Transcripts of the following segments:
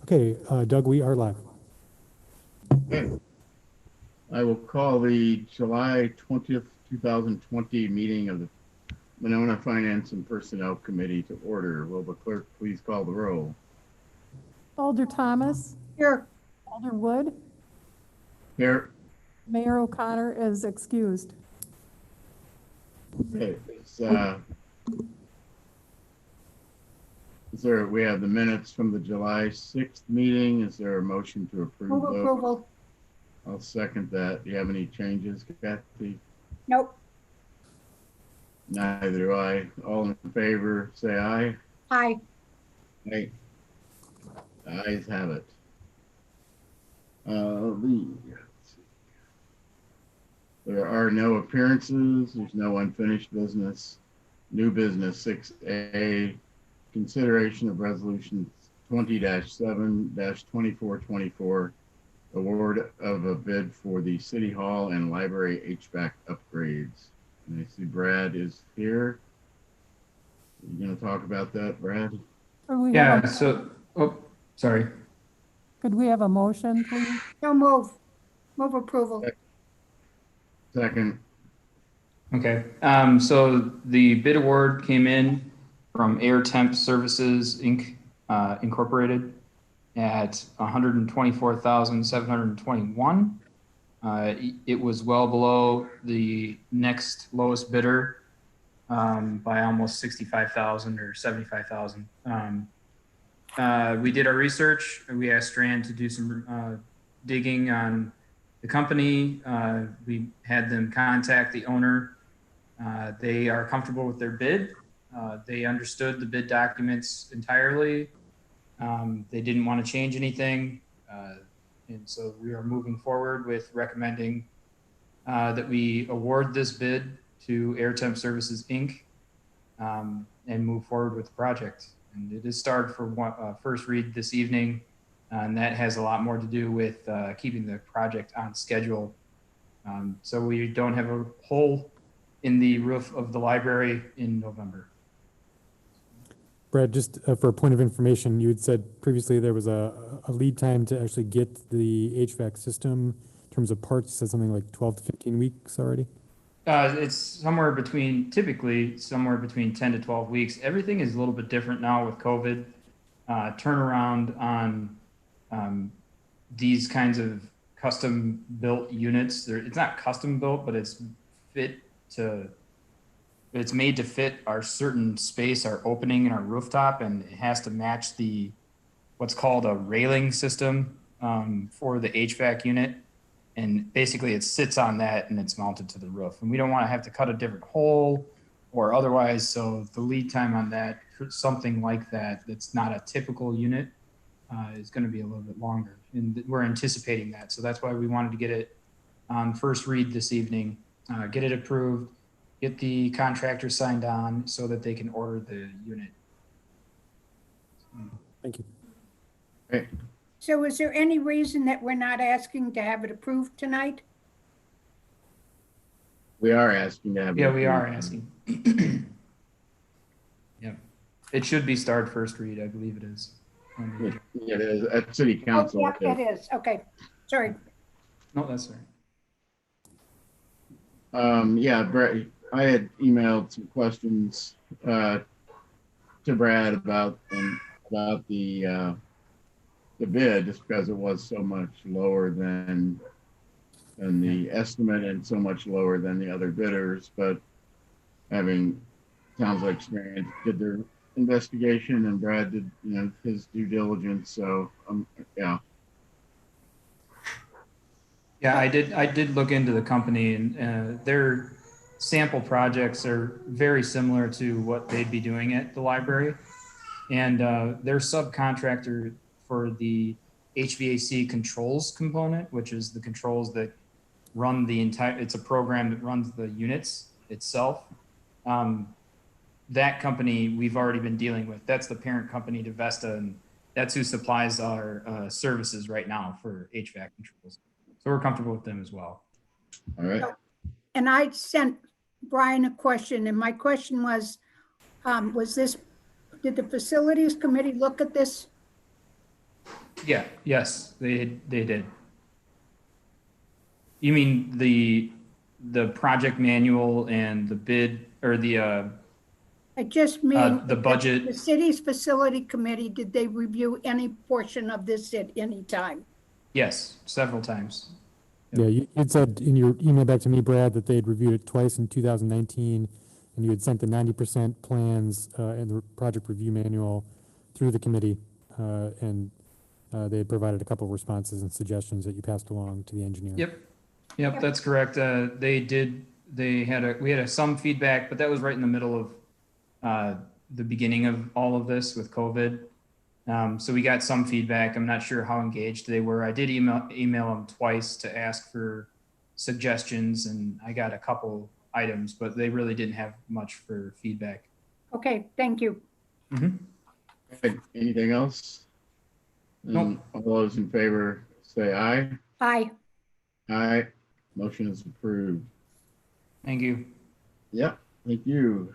Okay, Doug, we are live. Okay. I will call the July 20th, 2020 meeting of the Monona Finance and Personnel Committee to order. Will the clerk please call the roll? Alder Thomas. Here. Alder Wood. Here. Mayor O'Connor is excused. Okay. We have the minutes from the July 6th meeting. Is there a motion to approve Move those? approval. I'll second that. Do you have any changes, Kathy? Nope. Neither do I. All in favor, say aye. Aye. Aye. The ayes have it. There are no appearances. There's no unfinished business. New business 6A, consideration of resolution 20-7-2424, award of a bid for the City Hall and Library HVAC upgrades. And I see Brad is here. You gonna talk about that, Brad? Yeah, so, oh, sorry. Could we have a motion, please? No move. Move approval. Second. Okay, so the bid award came in from Air Temp Services Inc. Incorporated at $124,721. It was well below the next lowest bidder by almost 65,000 or 75,000. We did our research. We asked Strand to do some digging on the company. We had them contact the owner. They are comfortable with their bid. They understood the bid documents entirely. They didn't want to change anything. And so we are moving forward with recommending that we award this bid to Air Temp Services Inc. And move forward with the project. And it is started for first read this evening. And that has a lot more to do with keeping the project on schedule. So we don't have a hole in the roof of the library in November. Brad, just for a point of information, you had said previously there was a lead time to actually get the HVAC system in terms of parts. You said something like 12 to 15 weeks already? It's typically somewhere between 10 to 12 weeks. Everything is a little bit different now with COVID. Turnaround on these kinds of custom built units. It's not custom built, but it's made to fit our certain space, our opening and our rooftop, and it has to match what's called a railing system for the HVAC unit. And basically it sits on that and it's mounted to the roof. And we don't want to have to cut a different hole or otherwise. So the lead time on that, for something like that's not a typical unit, is going to be a little bit longer. And we're anticipating that. So that's why we wanted to get it on first read this evening, get it approved, get the contractor signed on so that they can order the unit. Thank you. Okay. So is there any reason that we're not asking to have it approved tonight? We are asking to have. Yeah, we are asking. Yeah, it should be starred first read. I believe it is. It is at City Council. Oh, yeah, it is. Okay. Sorry. No, that's right. Yeah, Brad, I had emailed some questions to Brad about the bid, just because it was so much lower than the estimate and so much lower than the other bidders. But having sounds like Strand did their investigation and Brad did his due diligence. So yeah. Yeah, I did look into the company, and their sample projects are very similar to what they'd be doing at the library, and their subcontractor for the HVAC controls component, which is the controls that run it's a program that runs the units itself. That company we've already been dealing with. That's the parent company to Vesta, and that's who supplies our services right now for HVAC controls. So we're comfortable with them as well. All right. And I sent Brian a question, and my question was did the facilities committee look at this? Yeah, yes, they did. You mean the project manual and the bid or I just mean. the budget? The city's facility committee, did they review any portion of this at any time? Yes, several times. Yeah, you'd said in your email back to me, Brad, that they'd reviewed it twice in 2019, and you had sent the 90% plans and the project review manual through the committee, and they had provided a couple of responses and suggestions that you passed along to the engineer. Yep, that's correct. We had some feedback, but that was right in the middle of the beginning of all of this with COVID. So we got some feedback. I'm not sure how engaged they were. I did email them twice to ask for suggestions, and I got a couple items, but they really didn't have much for feedback. Okay, thank you. Okay, anything else? Nope. All those in favor say aye. Aye. Aye. Motion is approved. Thank you. Yep, thank you.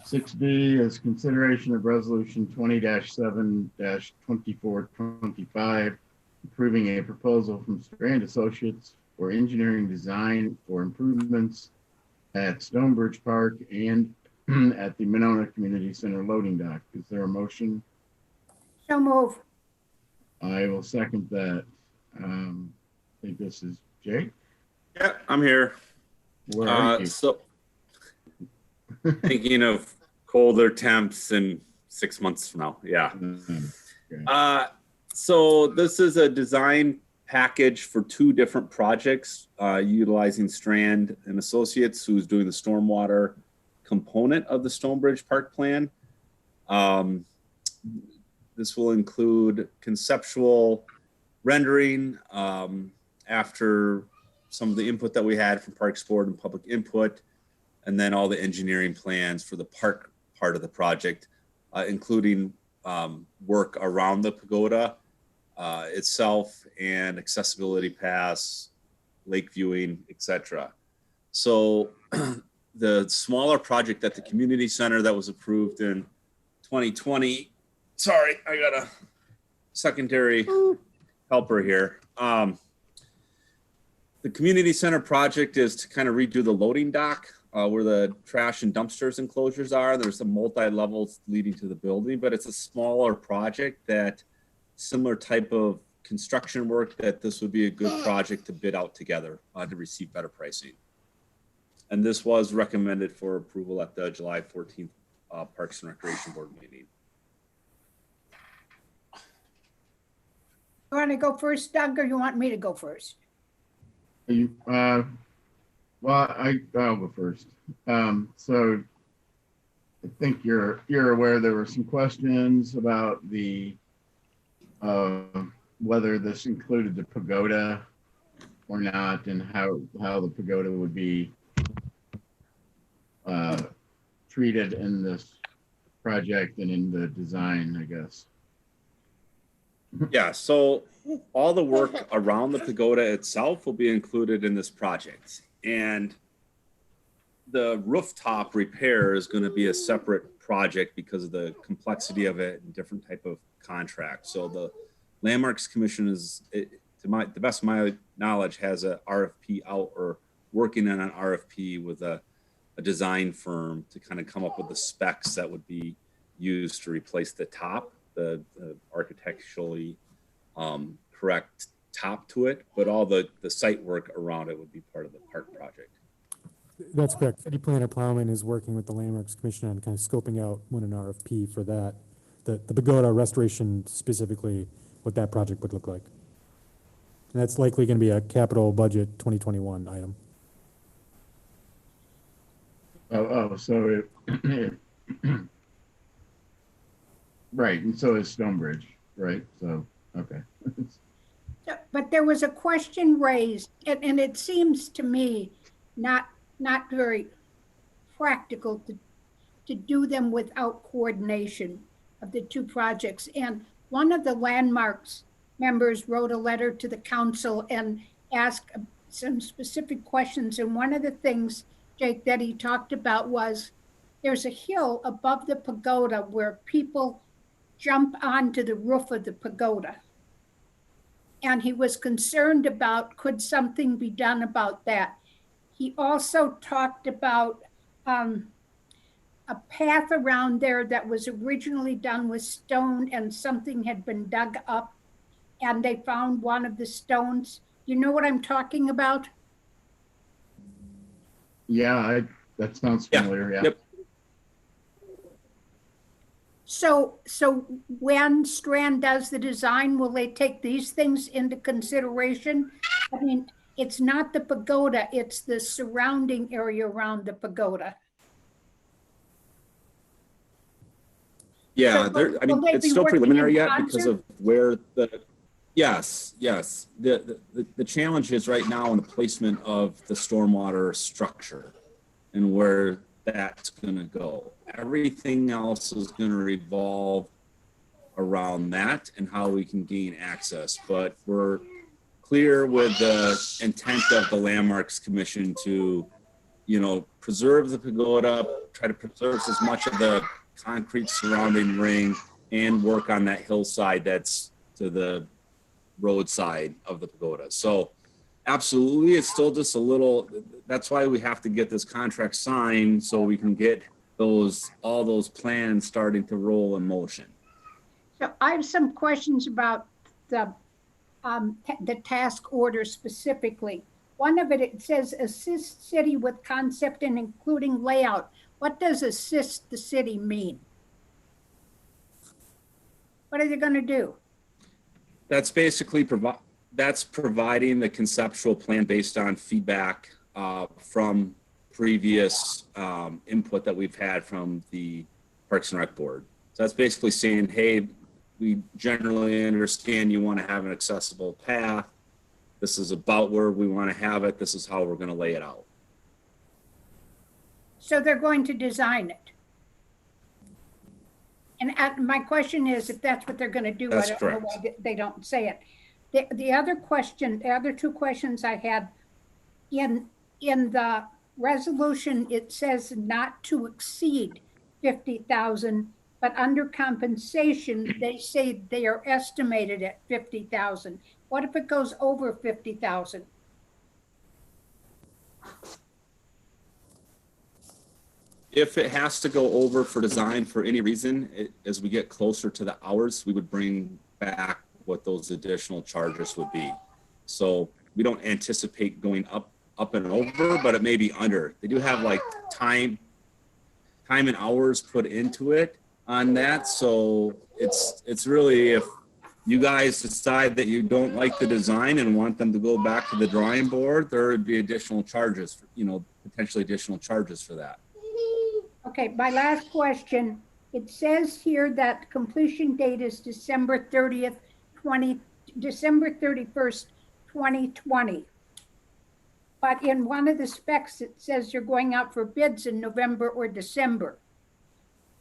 6B is consideration of resolution 20-7-2425, approving a proposal from Strand Associates for engineering design for improvements at Stonebridge Park and at the Monona Community Center loading dock. Is there a motion? So move. I will second that. I think this is Jake. Yeah, I'm here. Where are you? So thinking of colder temps in 6 months from now. Yeah. Okay. So this is a design package for two different projects utilizing Strand and Associates, who's doing the stormwater component of the Stonebridge Park plan. This will include conceptual rendering after some of the input that we had from Parks Board and public input, and then all the engineering plans for the park part of the project, including work around the pagoda itself and accessibility paths, lake viewing, etc. So the smaller project at the community center that was approved in 2020, sorry, I got a secondary helper here. The community center project is to kind of redo the loading dock where the trash and dumpsters enclosures are. There's some multi-levels leading to the building, but it's a smaller project that similar type of construction work that this would be a good project to bid out together to receive better pricing. And this was recommended for approval at the July 14th Parks and Recreation Board meeting. You want to go first, Doug, or you want me to go first? Well, I'll go first. So I think you're aware there were some questions about the whether this included the pagoda or not, and how the pagoda would be treated in this project and in the design, I guess. Yeah, so all the work around the pagoda itself will be included in this project. And the rooftop repair is going to be a separate project because of the complexity of it and different type of contract. So the Landmarks Commission is, to the best of my knowledge, has a RFP out or working on an RFP with a design firm to kind of come up with the specs that would be used to replace the top, the architecturally correct top to it, but all the site work around it would be part of the park project. That's correct. City Planner Plowman is working with the Landmarks Commission on kind of scoping out when an RFP for that, the pagoda restoration specifically, what that project would look like. And that's likely going to be a capital budget 2021 item. So it, right, and so is Stonebridge, right? So, okay. But there was a question raised, and it seems to me not very practical to do them without coordination of the two projects. And one of the Landmarks members wrote a letter to the council and asked some specific questions. And one of the things, Jake, that he talked about was there's a hill above the pagoda where people jump onto the roof of the pagoda. And he was concerned about, could something be done about that? He also talked about a path around there that was originally done with stone and something had been dug up and they found one of the stones. You know what I'm talking about? Yeah, that sounds Yeah, familiar, yeah. yep. So when Strand does the design, will they take these things into consideration? I mean, it's not the pagoda, it's the surrounding area around the pagoda. Yeah, So there, I will mean, they it's be still working in preliminary yet because concert? of where yes. The challenge is right now in the placement of the stormwater structure and where that's gonna go. Everything else is gonna revolve around that and how we can gain access. But we're clear with the intent of the Landmarks Commission to, preserve the pagoda, try to preserve as much of the concrete surrounding ring and work on that hillside that's to the roadside of the pagoda. So absolutely, it's still just a little, that's why we have to get this contract signed so we can get all those plans starting to roll in motion. So I have some questions about the task order specifically. One of it says assist city with concept and including layout. What does assist the city mean? What are they going to do? That's basically providing the conceptual plan based on feedback from previous input that we've had from the Parks and Rec Board. So that's basically saying, hey, we generally understand you want to have an accessible path. This is about where we want to have it. This is how we're going to lay it out. So they're going to design it. And my question is, if that's what they're going to do, That's I don't know why they don't say it. The other two questions I had, in the resolution, it says not to exceed 50,000, but under compensation, they say they are estimated at 50,000. What if it goes over 50,000? If it has to go over for design for any reason, as we get closer to the hours, we would bring back what those additional charges would be. So we don't anticipate going up and over, but it may be under. They do have like time and hours put into it on that. So it's really, if you guys decide that you don't like the design and want them to go back to the drawing board, there would be additional charges, potentially additional charges for that. Okay, my last question. It says here that completion date is December 31st, 2020. But in one of the specs, it says you're going out for bids in November or December.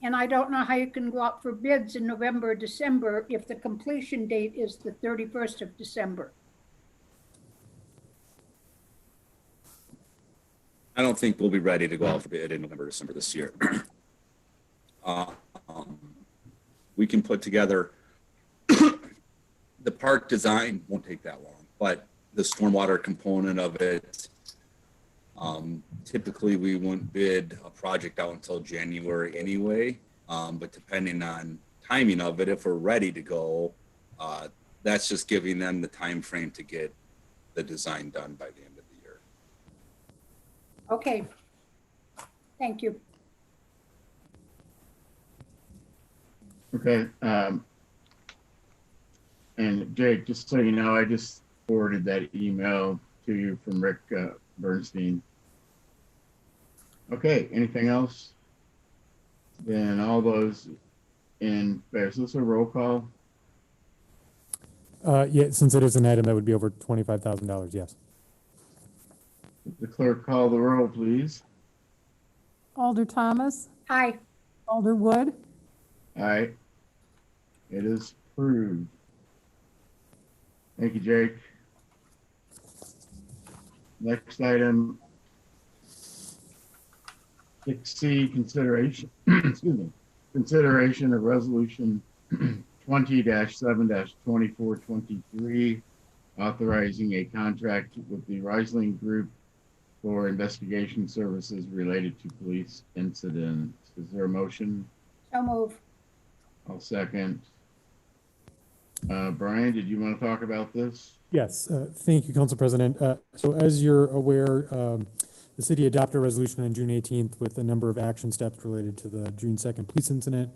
And I don't know how you can go out for bids in November or December if the completion date is the 31st of December. I don't think we'll be ready to go out for bid in November, December this year. We can put together, the park design won't take that long, but the stormwater component of it, typically we wouldn't bid a project out until January anyway. But depending on timing of it, if we're ready to go, that's just giving them the time frame to get the design done by the end of the year. Okay, thank you. Okay. And Jake, just so you know, I just forwarded that email to you from Rick Bernstein. Okay, anything else? Then all those in, is this a roll call? Yeah, since it is an item that would be over $25,000, yes. The clerk call the roll, please. Alder Thomas, Aye. Alder Wood, Aye. It is approved. Thank you, Jake. Next item, 6C, consideration, excuse me, consideration of resolution 20-7-2423, authorizing a contract with the Rising Group for investigation services related to police incidents. Is there a motion? So move. I'll second. Brian, did you want to talk about this? Yes, thank you, Council President. So as you're aware, the city adopted a resolution on June 18th with a number of action steps related to the June 2nd police incident,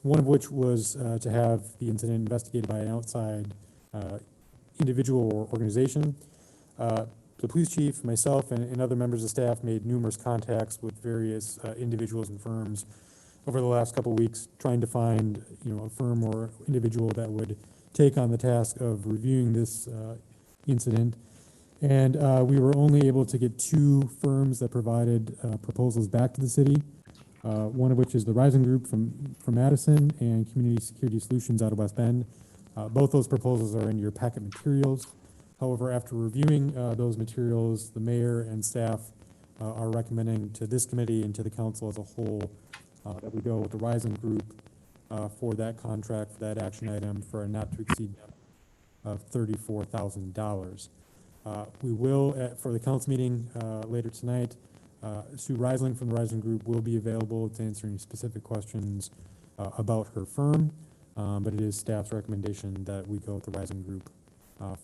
one of which was to have the incident investigated by an outside individual or organization. The police chief, myself, and other members of staff made numerous contacts with various individuals and firms over the last couple of weeks, trying to find, a firm or individual that would take on the task of reviewing this incident. And we were only able to get two firms that provided proposals back to the city, one of which is the Rising Group from Madison and Community Security Solutions out of West Bend. Both those proposals are in your packet materials. However, after reviewing those materials, the mayor and staff are recommending to this committee and to the council as a whole that we go with the Rising Group for that contract, for that action item, for a not to exceed of $34,000. We will, for the council meeting later tonight, Sue Reisling from the Rising Group will be available to answer any specific questions about her firm, but it is staff's recommendation that we go with the Rising Group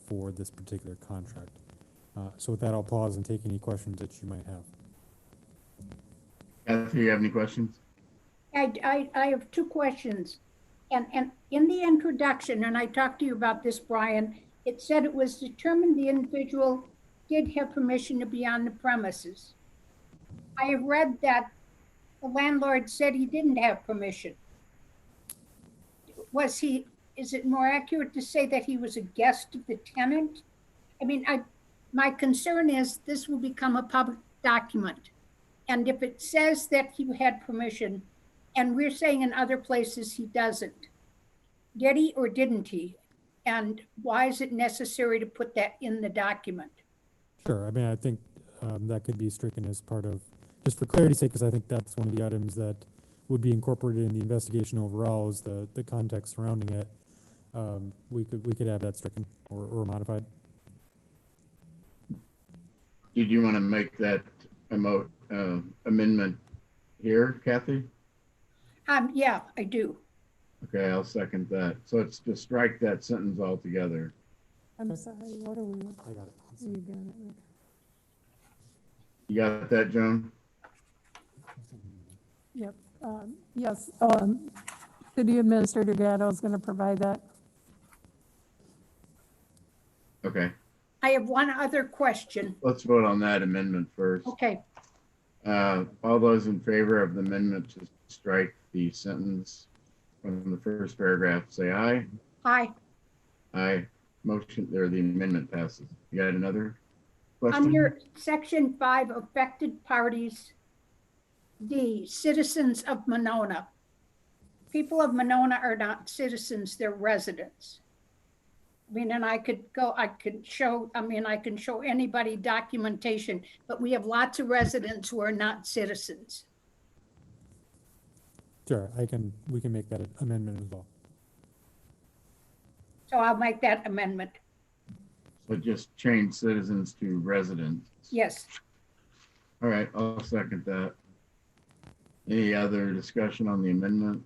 for this particular contract. So with that, I'll pause and take any questions that you might have. Kathy, you have any questions? I have two questions. And in the introduction, and I talked to you about this, Brian, it said it was determined the individual did have permission to be on the premises. I have read that the landlord said he didn't have permission. Is it more accurate to say that he was a guest of the tenant? I mean, my concern is this will become a public document. And if it says that he had permission, and we're saying in other places he doesn't, did he or didn't he? And why is it necessary to put that in the document? Sure. I mean, I think that could be stricken as part of, just for clarity's sake, because I think that's one of the items that would be incorporated in the investigation overall is the context surrounding it. We could have that stricken or modified. Did you want to make that amendment here, Kathy? Yeah, I do. Okay, I'll second that. So it's to strike that sentence altogether. I'm sorry, what are we, I got it. you got it. You got that, Joan? Yep, yes, City Administrator Gatto is gonna provide that. Okay, I have one other question. let's vote on that amendment first. Okay, All those in favor of the amendment to strike the sentence from the first paragraph, say aye. aye. Aye. Motion, or the amendment passes. You got another question? Under section 5, affected parties, D, citizens of Monona. People of Monona are not citizens, they're residents. I mean, and I can show anybody documentation, but we have lots of residents who are not citizens. Sure, we can make that amendment as well. So I'll make that amendment. So just change citizens to residents. Yes. All right, I'll second that. Any other discussion on the amendment?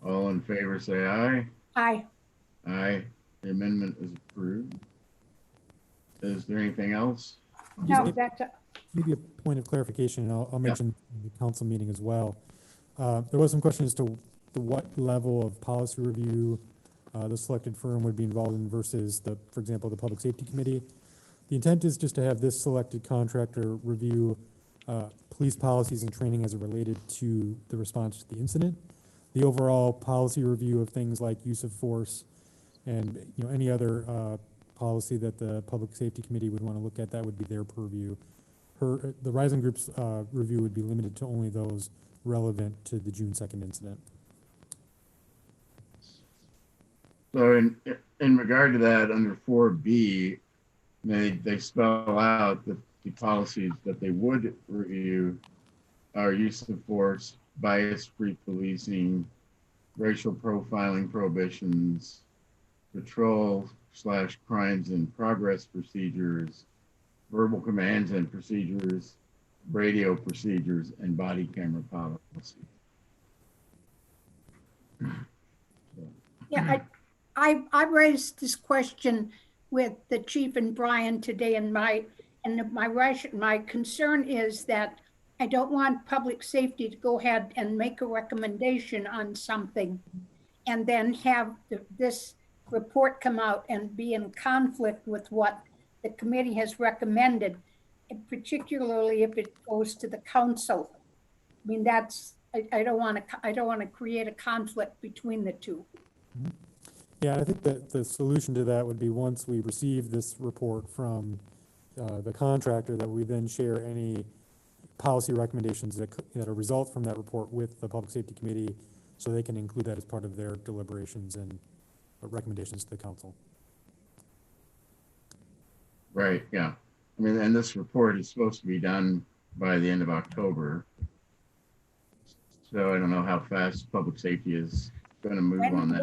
All in favor, say aye. Aye. Aye. The amendment is approved. Is there anything else? No, that's Maybe a point of clarification, and I'll mention the council meeting as well. There was some question as to what level of policy review the selected firm would be involved in versus for example, the Public Safety Committee. The intent is just to have this selected contractor review police policies and training as it related to the response to the incident. The overall policy review of things like use of force and any other policy that the Public Safety Committee would want to look at, that would be their purview. The Rising Group's review would be limited to only those relevant to the June 2nd incident. So in regard to that, under 4B, they spell out that the policies that they would review are use of force, bias-free policing, racial profiling prohibitions, patrol/crimes in progress procedures, verbal commands and procedures, radio procedures, and body camera policy. Yeah, I raised this question with the chief and Brian today, and my concern is that I don't want public safety to go ahead and make a recommendation on something and then have this report come out and be in conflict with what the committee has recommended, and particularly if it goes to the council. I mean, I don't want to create a conflict between the two. Yeah, I think that the solution to that would be once we receive this report from the contractor, that we then share any policy recommendations that are result from that report with the Public Safety Committee, so they can include that as part of their deliberations and recommendations to the council. Right, yeah. I mean, and this report is supposed to be done by the end of October. So I don't know how fast public safety is going to move on that.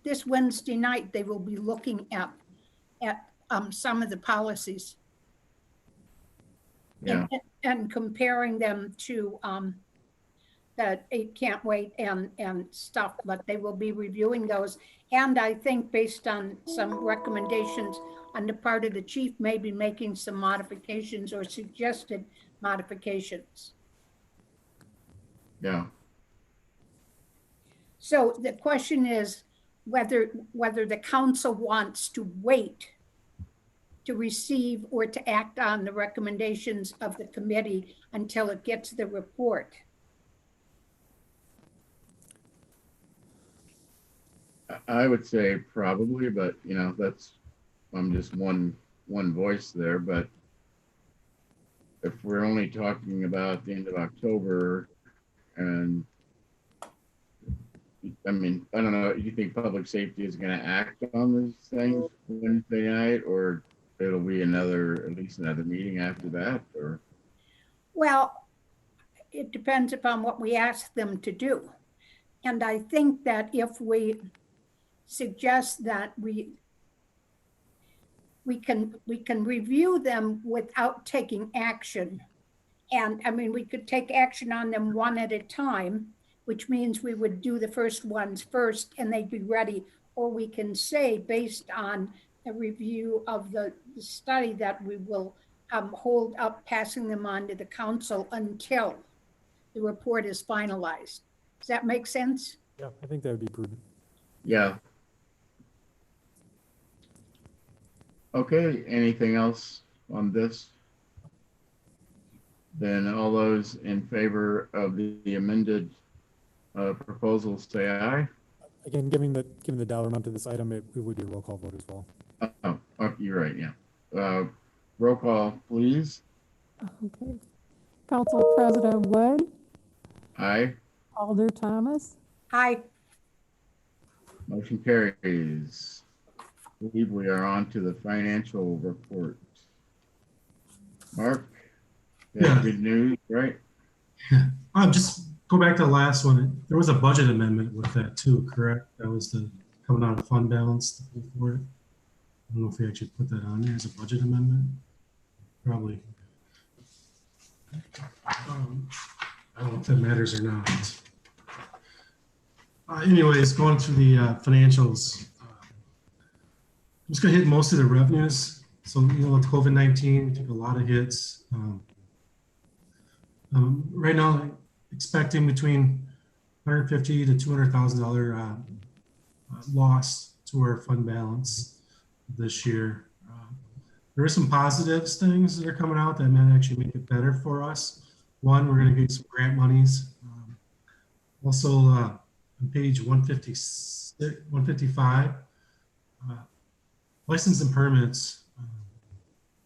This Wednesday night, they will be looking at some of the policies. Yeah. And comparing them to the 8 Can't Wait and stuff, but they will be reviewing those. And I think based on some recommendations on the part of the chief, maybe making some modifications or suggested modifications. Yeah. So the question is whether the council wants to wait to receive or to act on the recommendations of the committee until it gets the report. I would say probably, but I'm just one voice there. But if we're only talking about the end of October, and I mean, I don't know, do you think public safety is going to act on these things Wednesday night, or it'll be at least another meeting after that? Or well, it depends upon what we ask them to do. And I think that if we suggest that we can review them without taking action. And I mean, we could take action on them one at a time, which means we would do the first ones first and they'd be ready. Or we can say, based on a review of the study, that we will hold up passing them on to the council until the report is finalized. Does that make sense? Yeah, I think that would be prudent. yeah. Okay, anything else on this? Then all those in favor of the amended proposals, say aye. Again, given the dollar amount to this item, it would be a roll call vote as well. Oh, you're right, yeah. Roll call, please. Okay. Council President Wood, Aye. Alder Thomas, Aye. Motion carries. I believe we are on to the financial report. Mark, Yeah. good news, right? Just go back to the last one. There was a budget amendment with that too, correct? That was coming out of fund balance for it. I don't know if we actually put that on there as a budget amendment. Probably. I don't know if that matters or not. Anyways, going through the financials. I'm just gonna hit most of the revenues. So, with COVID-19, we took a lot of hits. Right now, expecting between $150,000 to $200,000 loss to our fund balance this year. There are some positives things that are coming out that might actually make it better for us. One, we're going to get some grant monies. Also, on page 155, license and permits,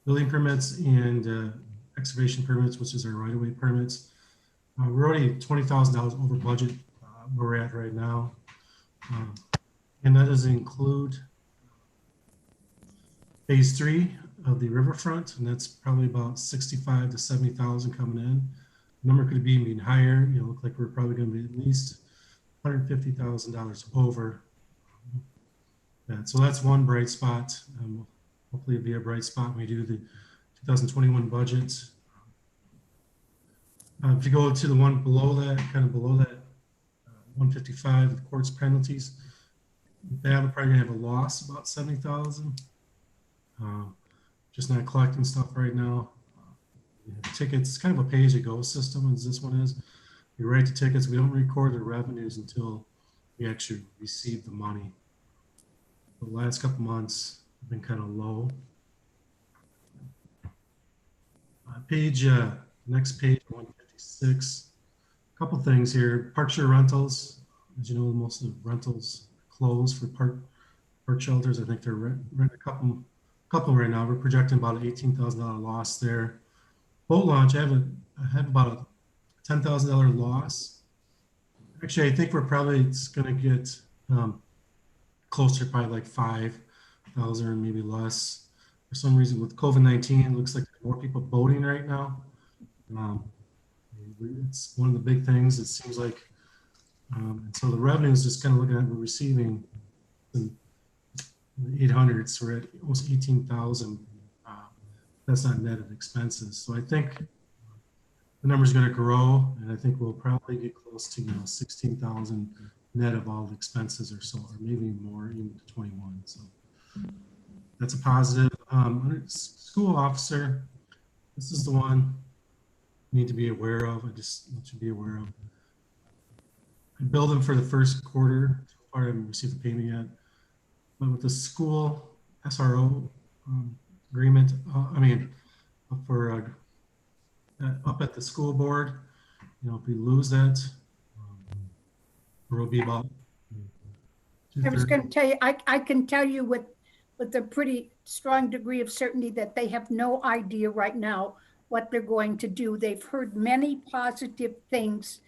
building permits and excavation permits, which is our right-of-way permits. We're already $20,000 over budget where we're at right now. And that doesn't include phase 3 of the riverfront, and that's probably about 65 to 70,000 coming in. The number could be even higher. Look like we're probably going to be at least $150,000 over that. So that's one bright spot. Hopefully it'll be a bright spot when we do the 2021 budget. If you go to the one below that, kind of below that, 155, the courts penalties, they have probably gonna have a loss about 70,000. Just not collecting stuff right now. Tickets, it's kind of a pay-as-you-go system, as this one is. We write the tickets, we don't record the revenues until we actually receive the money. The last couple months have been kind of low. Next page, 156. A couple things here. Park share rentals. As you know, most of the rentals close for park shelters. I think they're renting a couple right now. We're projecting about an $18,000 loss there. Boat launch, I have about a $10,000 loss. Actually, I think we're probably going to get closer, probably like 5,000 or maybe less. For some reason, with COVID-19, it looks like more people boating right now. It's one of the big things. It seems like, and so the revenue is just kind of looking at we're receiving in the 800s. We're at almost 18,000. That's not net of expenses. So I think the number's going to grow, and I think we'll probably get close to 16,000 net of all the expenses or so, or maybe more, even to 21. So that's a positive. School officer, this is the one you need to be aware of. I just want you to be aware of. I billed them for the first quarter. So far, I haven't received the payment yet. But with the school SRO agreement, for up at the school board, if we lose that, there will be about. I was going to tell you, I can tell you with a pretty strong degree of certainty that they have no idea right now what they're going to do. They've heard many positive things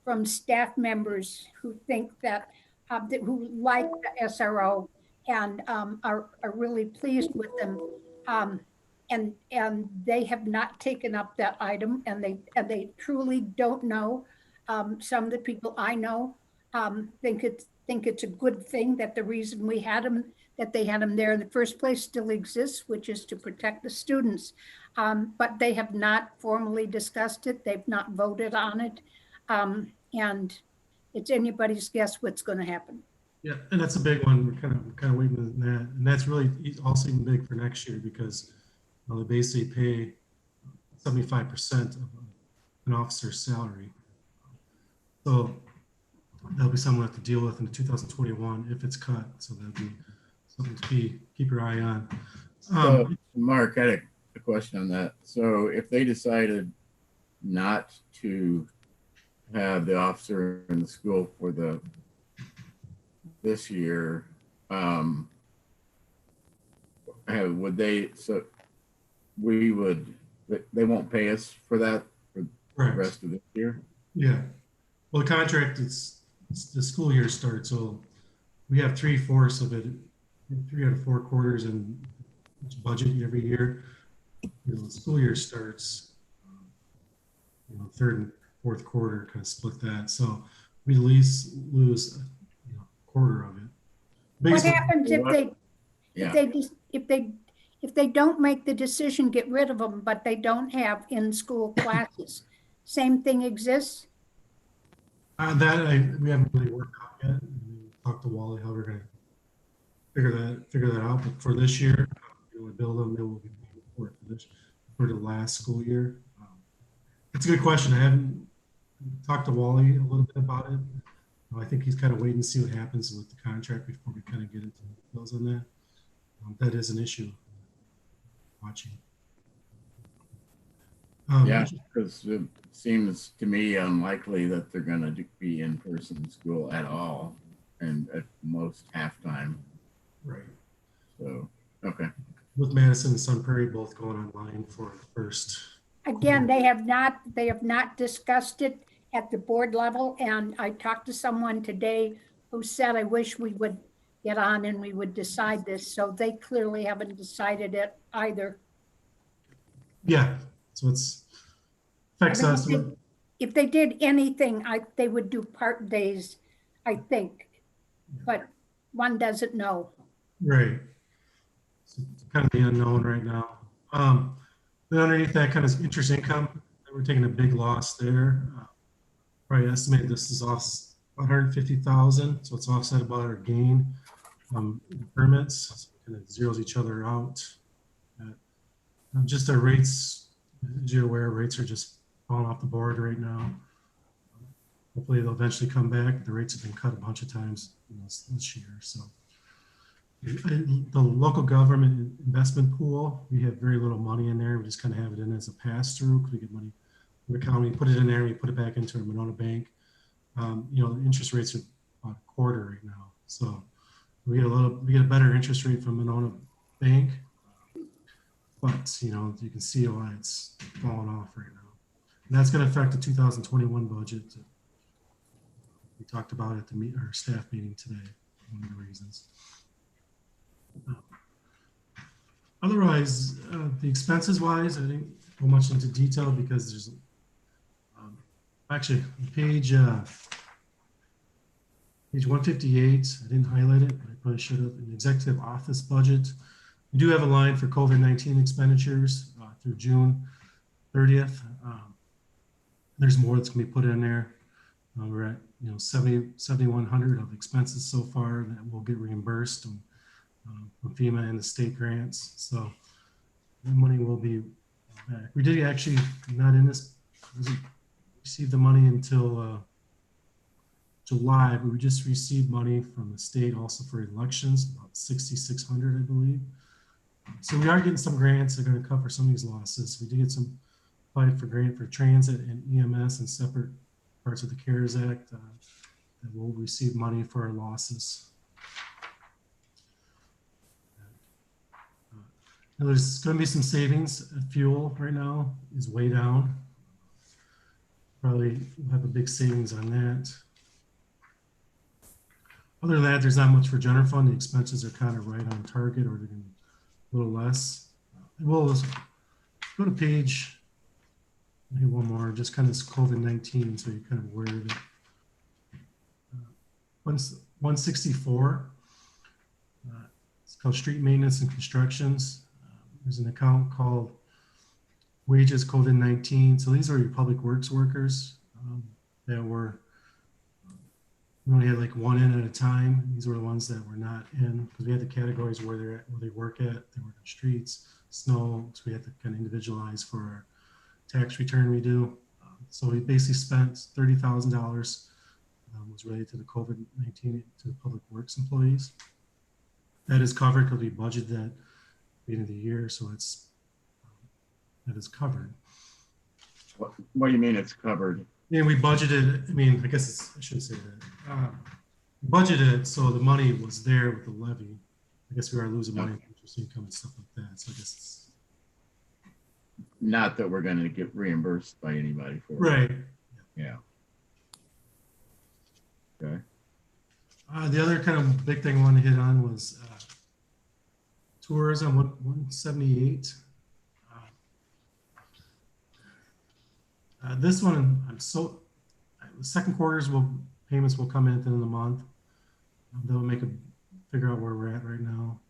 from staff members who think that, who like the SRO and are really pleased with them. And they have not taken up that item, and they truly don't know. Some of the people I know think it's a good thing that the reason that they had them there in the first place still exists, which is to protect the students. But they have not formally discussed it. They've not voted on it. And it's anybody's guess what's going to happen. Yeah, and that's a big one. We're kind of waiting on that, and that's really also even big for next year because they basically pay 75% of an officer's salary. So that'll be something we'll have to deal with in 2021 if it's cut. So that'll be something to keep your eye on. So, Mark, I had a question on that. So if they decided not to have the officer in the school for this year, would they? So they won't pay us for that for the rest of this year? Yeah. Well, the contract the school year starts, so we have 3/4 of it, 3 out of 4 quarters in each budget every year. The school year starts, third and fourth quarter, kind of split that. So we at least lose a quarter of it. What happens if they don't make the decision, get rid of them, but they don't have in-school classes? Same thing exists? We haven't really worked out yet. We talked to Wally how we're going to figure that out. But for this year, we build them. They will be for the last school year. It's a good question. I haven't talked to Wally a little bit about it. I think he's kind of waiting to see what happens with the contract before we kind of get into details on that. That is an issue. Watching. Yeah, because it seems to me unlikely that they're going to be in person school at all, and at most halftime. Right. So, okay. With Madison and Sun Prairie both going online for the first. Again, they have not discussed it at the board level. And I talked to someone today who said, I wish we would get on and we would decide this. So they clearly haven't decided it either. Yeah, so it's affects us. If they did anything, they would do part days I think, but one doesn't know. Right. So it's kind of the unknown right now. Then underneath that kind of interest income, we're taking a big loss there. Probably estimated this is off 150,000, so it's offset about our gain in permits. So it kind of zeros each other out. Just our rates, as you're aware, rates are just falling off the board right now. Hopefully they'll eventually come back. The rates have been cut a bunch of times this year. So the local government investment pool, we have very little money in there. We just kind of have it in as a pass through because we get money from the county, put it in there, we put it back into our Monona Bank. The interest rates are about a quarter right now. So we get a better interest rate from Monona Bank. But you can see why it's falling off right now. And that's going to affect the 2021 budget. We talked about at our staff meeting today, one of the reasons. Otherwise, the expenses wise, I didn't go much into detail because there's actually page 158, I didn't highlight it, but I probably should have. In the executive office budget, we do have a line for COVID-19 expenditures through June 30th. There's more that's going to be put in there. We're at 7,100 of expenses so far that will get reimbursed from FEMA and the state grants. So the money will be back. We did actually not in this receive the money until July, but we just received money from the state also for elections, about 6,600, I believe. So we are getting some grants that are going to cover some of these losses. We did get some applied for grant for transit and EMS and separate parts of the CARES Act that will receive money for our losses. Now there's going to be some savings. Fuel right now is way down. Probably we'll have a big savings on that. Other than that, there's not much for general fund. The expenses are kind of right on target, or they're going to be a little less. We'll go to page, maybe one more, just kind of COVID-19, so you're kind of aware of it. 164, it's called street maintenance and constructions. There's an account called wages COVID-19. So these are your public works workers that were, we only had like one in at a time. These were the ones that were not in because we had the categories where they're at, where they work at. They work on streets, snow. So we had to kind of individualize for our tax return we do. So we basically spent $30,000 was related to the COVID-19 to the public works employees. That is covered because we budgeted that at the end of the year. So it's that is covered. What do you mean it's covered? Yeah, we budgeted. I mean, I guess I should say that. Budgeted, so the money was there with the levy. I guess we are losing money, interest income and stuff like that. So I guess it's not that we're going to get reimbursed by anybody for it. Right. Yeah. Okay. The other kind of big thing I wanted to hit on was tourism, 178. This one, the second quarter's payments will come in at the end of the month. They'll figure out where we're at right now.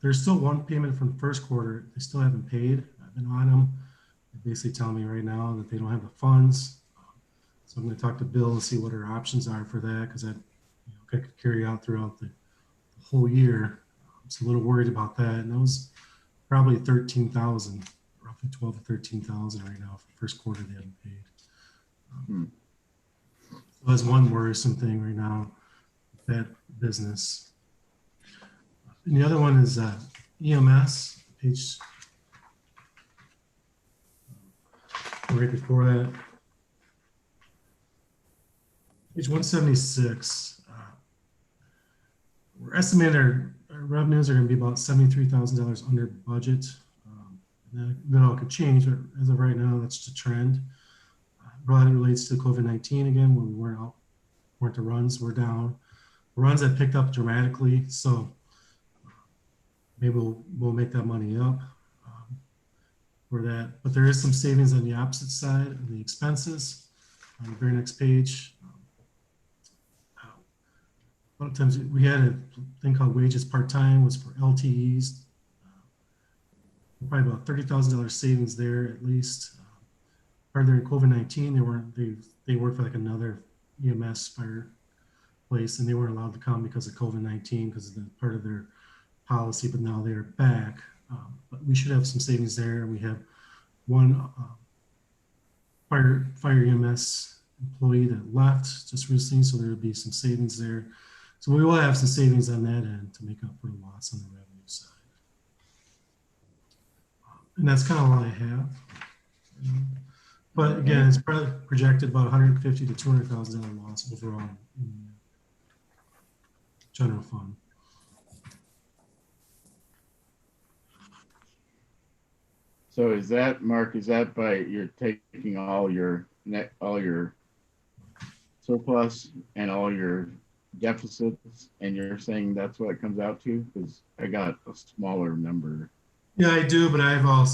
There's still one payment from the first quarter. They still haven't paid. I've been on them. They basically tell me right now that they don't have the funds. So I'm going to talk to Bill and see what our options are for that, because that could carry out throughout the whole year. So a little worried about that. And that was probably 13,000, roughly 12 to 13,000 right now for the first quarter they haven't paid. So that's one worrisome thing right now, that business. And the other one is EMS, page right before that. Page 176. We're estimating our revenues are going to be about $73,000 under budget. That all could change, but as of right now, that's the trend. A lot of it relates to COVID-19 again, when we weren't the runs, we're down. The runs have picked up dramatically, so maybe we'll make that money up for that. But there is some savings on the opposite side of the expenses. On the very next page, a lot of times we had a thing called wages part-time was for LTEs. Probably about $30,000 savings there at least. Part during COVID-19, they worked for like another EMS fire place, and they weren't allowed to come because of COVID-19 because of the part of their policy, but now they're back. But we should have some savings there. We have one fire EMS employee that left just recently, so there will be some savings there. So we will have some savings on that end to make up for the loss on the revenue side. And that's kind of all I have. But again, it's probably projected about $150,000 to $200,000 loss overall in the general fund. So is that, Mark, is that by you're taking all your surplus and all your deficits, and you're saying that's what it comes out to? Because I got a smaller number. Yeah, I do, but I know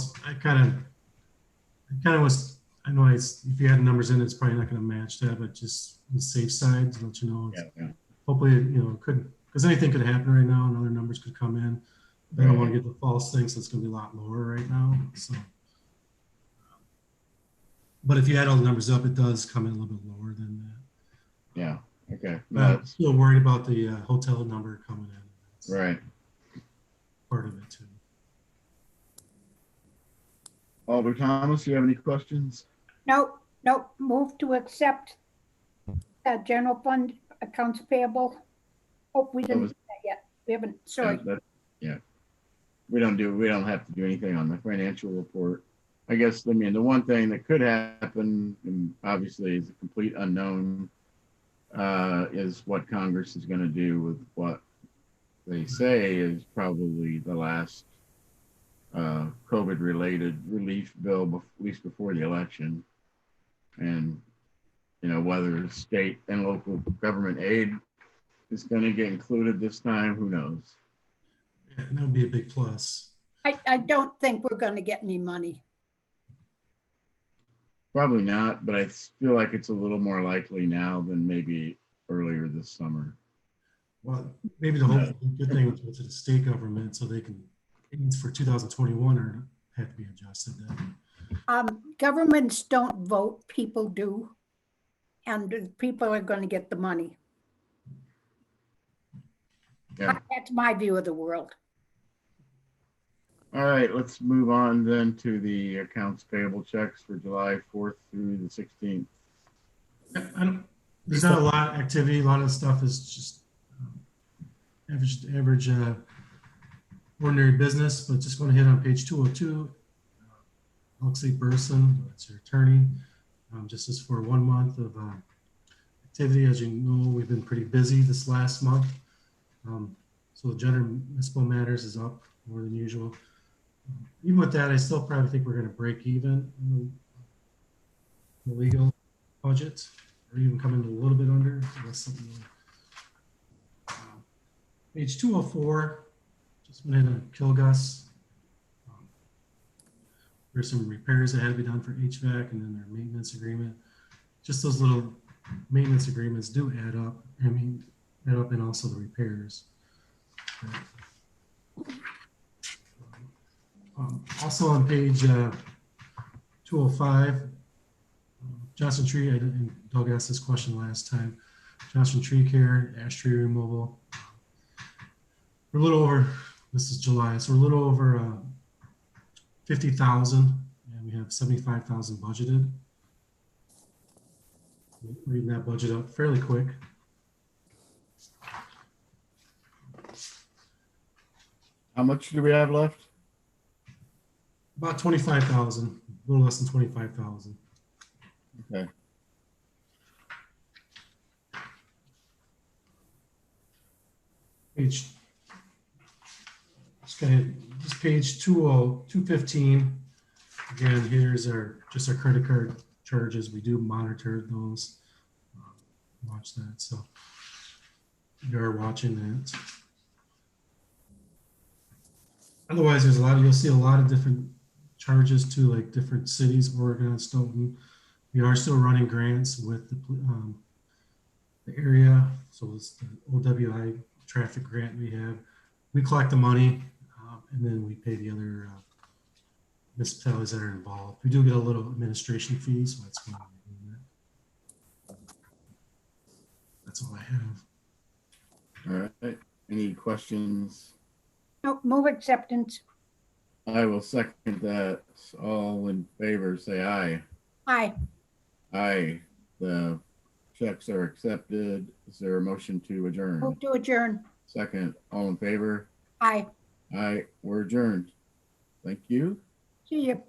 if you had numbers in, it's probably not going to match that, but just on the safe side to let you know. Yeah. Hopefully, it could, because anything could happen right now and other numbers could come in. I don't want to get the false thing, so it's going to be a lot lower right now. So, but if you add all the numbers up, it does come in a little bit lower than that. Yeah. Okay. But I'm still worried about the hotel number coming in. That's Right. part of it too. Alder Thomas, do you have any questions? Nope, move to accept general fund accounts payable. Oh, we didn't do that yet. We haven't, sorry. Yeah. We don't have to do anything on the financial report. I guess, the one thing that could happen, and obviously is a complete unknown, is what Congress is going to do with what they say is probably the last COVID-related relief bill, at least before the election. And, whether state and local government aid is going to get included this time, who knows? Yeah, that would be a big plus. I don't think we're going to get any money. Probably not, but I feel like it's a little more likely now than maybe earlier this summer. Well, maybe the whole good thing with the state government, so they can, payments for 2021 are have to be adjusted then. Governments don't vote, people do. And people are going to get the money. Yeah. That's my view of the world. All right, let's move on then to the accounts payable checks for July 4th through the 16th. There's not a lot of activity. A lot of stuff is just average ordinary business, but just going to hit on page 202. Alexei Burson, that's your attorney. Just as for 1 month of activity, as you know, we've been pretty busy this last month. So the general municipal matters is up more than usual. Even with that, I still probably think we're going to break even in the legal budget, or even come in a little bit under. So that's something. Page 204, just went ahead and Kilgus. There's some repairs that had to be done for HVAC, and then their maintenance agreement. Just those little maintenance agreements do add up. Add up, and also the repairs. Also on page 205, Johnson Tree, and Doug asked this question last time. Johnson Tree Care, ash tree removal. We're a little over, this is July, so we're a little over 50,000, and we have 75,000 budgeted. Reading that budget up fairly quick. How much do we have left? About 25,000, a little less than 25,000. Okay. Page, just kind of, this page 215. Again, here's our credit card charges. We do monitor those. Watch that. So you are watching that. Otherwise, there's you'll see a lot of different charges to like different cities, Oregon and Stoughton. We are still running grants with the the area. So it's the OWI traffic grant we have. We collect the money and then we pay the other municipalities that are involved. We do get a little administration fee, so that's why we're doing that. That's all I have. All right. Any questions? No, move acceptance. I will second that. All in favor, say aye. Aye. Aye. The checks are accepted. Is there a motion to adjourn? Move to adjourn. Second, all in favor? Aye. Aye, we're adjourned. Thank you. See you.